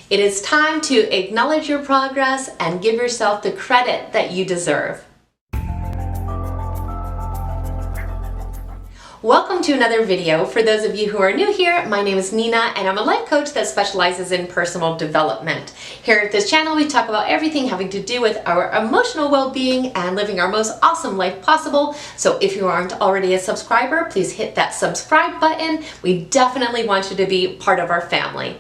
It is time to acknowledge your progress and give yourself the credit that you deserve. Welcome to another video. For those of you who are new here, my name is Nena and I'm a life coach that specializes in personal development. Here at this channel, we talk about everything having to do with our emotional well-being and living our most awesome life possible. So if you aren't already a subscriber, please hit that subscribe button. We definitely want you to be part of our family.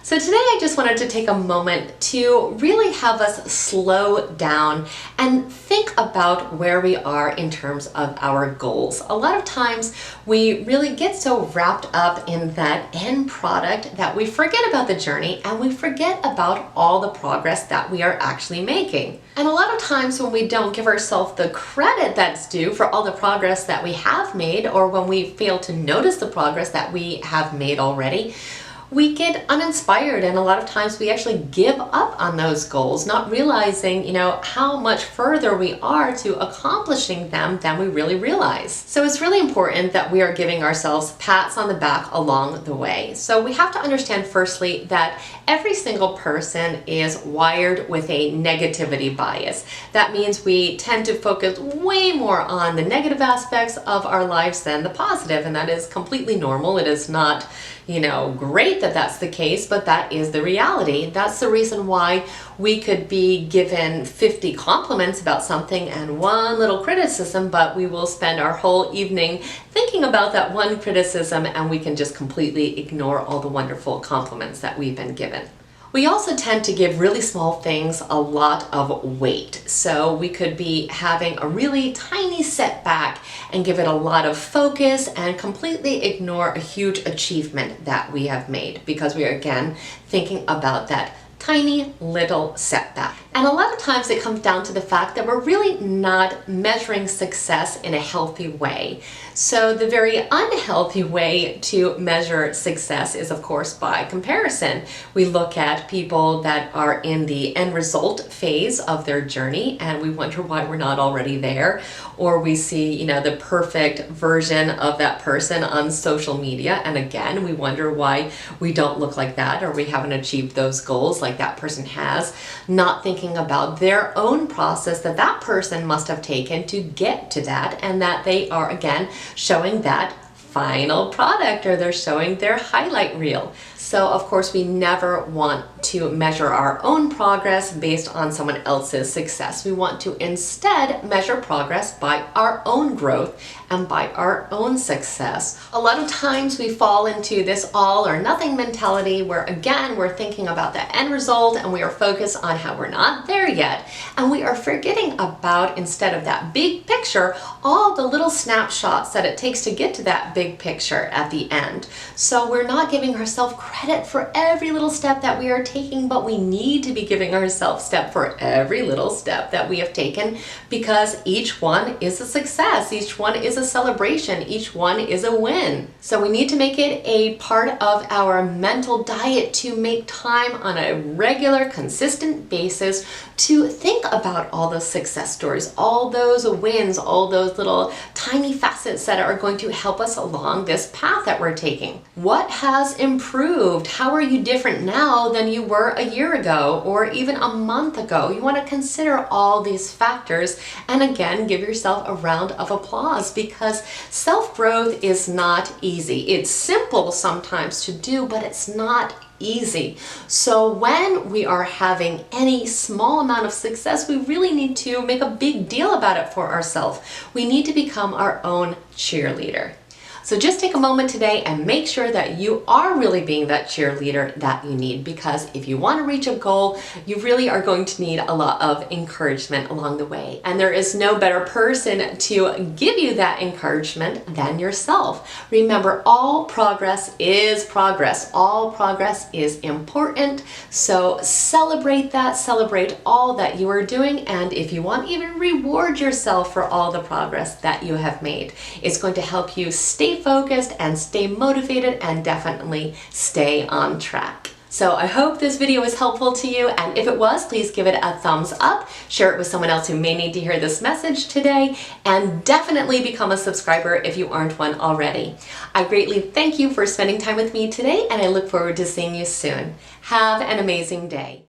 So today I just wanted to take a moment to really have us slow down and think about where we are in terms of our goals. A lot of times we really get so wrapped up in that end product that we forget about the journey and we forget about all the progress that we are actually making. And a lot of times when we don't give ourselves the credit that's due for all the progress that we have made, or when we fail to notice the progress that we have made already, we get uninspired, and a lot of times we actually give up on those goals, not realizing, how much further we are to accomplishing them than we really realize. So it's really important that we are giving ourselves pats on the back along the way. So we have to understand firstly that every single person is wired with a negativity bias. That means we tend to focus way more on the negative aspects of our lives than the positive, and that is completely normal. It is not great that that's the case, but that is the reality. That's the reason why we could be given 50 compliments about something and one little criticism, but we will spend our whole evening thinking about that one criticism and we can just completely ignore all the wonderful compliments that we've been given. We also tend to give really small things a lot of weight. So we could be having a really tiny setback and give it a lot of focus and completely ignore a huge achievement that we have made because we are again thinking about that tiny little setback. And a lot of times it comes down to the fact that we're really not measuring success in a healthy way. So the very unhealthy way to measure success is, of course, by comparison. We look at people that are in the end result phase of their journey and we wonder why we're not already there. Or we see, the perfect version of that person on social media. And again, we wonder why we don't look like that or we haven't achieved those goals like that person has, not thinking about their own process that that person must have taken to get to that, and that they are again showing that final product, or they're showing their highlight reel. So of course we never want to measure our own progress based on someone else's success. We want to instead measure progress by our own growth and by our own success. A lot of times we fall into this all or nothing mentality where again we're thinking about the end result and we are focused on how we're not there yet, and we are forgetting about, instead of that big picture, all the little snapshots that it takes to get to that big picture at the end. So we're not giving ourselves credit for every little step that we are taking, but we need to be giving ourselves credit for every little step that we have taken, because each one is a success, each one is a celebration, each one is a win. So we need to make it a part of our mental diet to make time on a regular, consistent basis to think about all those success stories, all those wins, all those little tiny facets that are going to help us along this path that we're taking. What has improved? How are you different now than you were a year ago or even a month ago? You want to consider all these factors and again give yourself a round of applause, because self-growth is not easy. It's simple sometimes to do, but it's not easy. So when we are having any small amount of success, we really need to make a big deal about it for ourselves. We need to become our own cheerleader. So just take a moment today and make sure that you are really being that cheerleader that you need, because if you want to reach a goal, you really are going to need a lot of encouragement along the way. And there is no better person to give you that encouragement than yourself. Remember, all progress is progress. All progress is important. So celebrate that, celebrate all that you are doing, and if you want, even reward yourself for all the progress that you have made. It's going to help you stay focused and stay motivated and definitely stay on track. So I hope this video was helpful to you, and if it was, please give it a thumbs up, share it with someone else who may need to hear this message today, and definitely become a subscriber if you aren't one already. I greatly thank you for spending time with me today, and I look forward to seeing you soon. Have an amazing day.